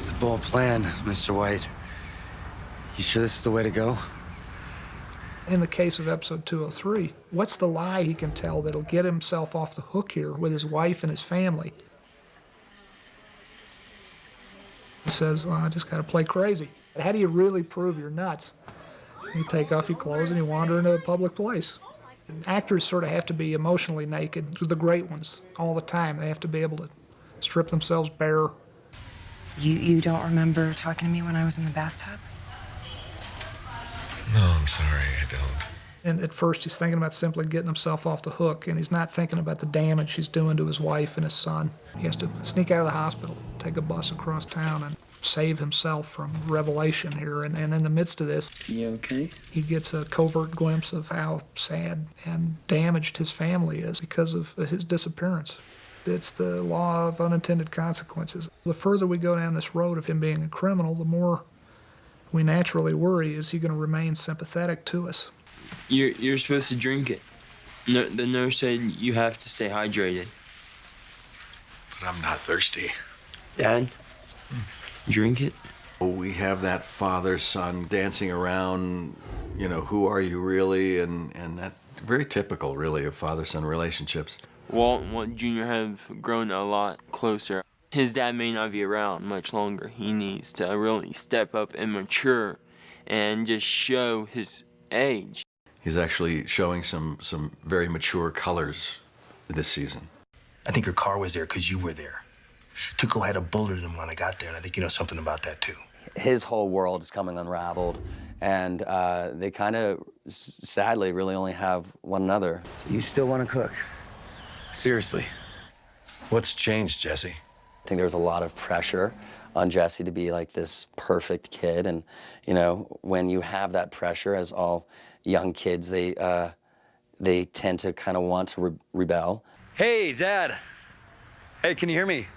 It's a bold plan, Mr. White. You sure this is the way to go? In the case of episode 203, what's the lie he can tell that'll get himself off the hook here with his wife and his family? He says, well, I just gotta play crazy. How do you really prove you're nuts? You take off your clothes and you wander into a public place. Actors sort of have to be emotionally naked, the great ones, all the time. They have to be able to strip themselves bare. You don't remember talking to me when I was in the bathtub? No, I'm sorry, I don't. And at first he's thinking about simply getting himself off the hook, and he's not thinking about the damage he's doing to his wife and his son. He has to sneak out of the hospital, take a bus across town, and save himself from revelation here. And in the midst of this, You okay? he gets a covert glimpse of how sad and damaged his family is because of his disappearance. It's the law of unintended consequences. The further we go down this road of him being a criminal, the more we naturally worry, is he going to remain sympathetic to us? You're supposed to drink it. No, the nurse said you have to stay hydrated. But I'm not thirsty. Dad, drink it. We have that father-son dancing around, you know, who are you really? And that very typical, really, of father-son relationships. Walt and Walt Jr. have grown a lot closer. His dad may not be around much longer. He needs to really step up and mature and just show his age. He's actually showing some very mature colors this season. I think your car was there because you were there. Tuco had a bullet in him when I got there, and I think you know something about that, too. His whole world is coming unraveled, and they kind of, sadly, really only have one another. You still want to cook? Seriously. What's changed, Jesse? I think there's a lot of pressure on Jesse to be like this perfect kid, and you know, when you have that pressure, as all young kids, they tend to kind of want to rebel. Hey, Dad. Hey, can you hear me?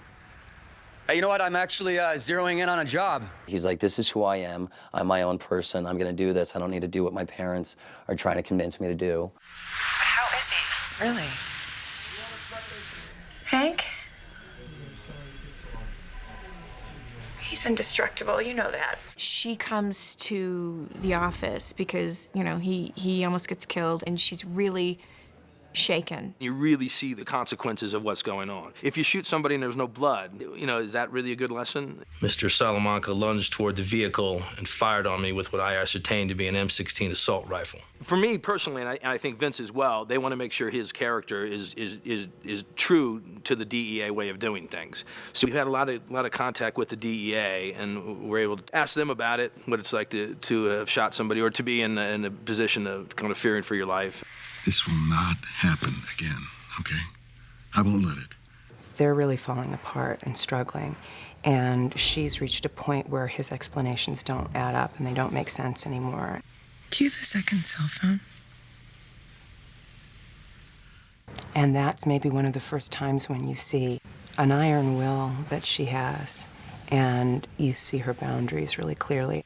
Hey, you know what? I'm actually zeroing in on a job. He's like, this is who I am. I'm my own person. I'm gonna do this. I don't need to do what my parents are trying to convince me to do. But how is he? Really? Hank? He's indestructible, you know that. She comes to the office because, you know, he almost gets killed, and she's really shaken. You really see the consequences of what's going on. If you shoot somebody and there's no blood, you know, is that really a good lesson? Mr. Salamanca lunged toward the vehicle and fired on me with what I ascertained to be an M16 assault rifle. For me personally, and I think Vince as well, they want to make sure his character is true to the DEA way of doing things. So we've had a lot of contact with the DEA, and we're able to ask them about it, what it's like to have shot somebody or to be in a position of kind of fearing for your life. This will not happen again, okay? I won't let it. They're really falling apart and struggling, and she's reached a point where his explanations don't add up and they don't make sense anymore. Do you have a second cell phone? And that's maybe one of the first times when you see an iron will that she has, and you see her boundaries really clearly.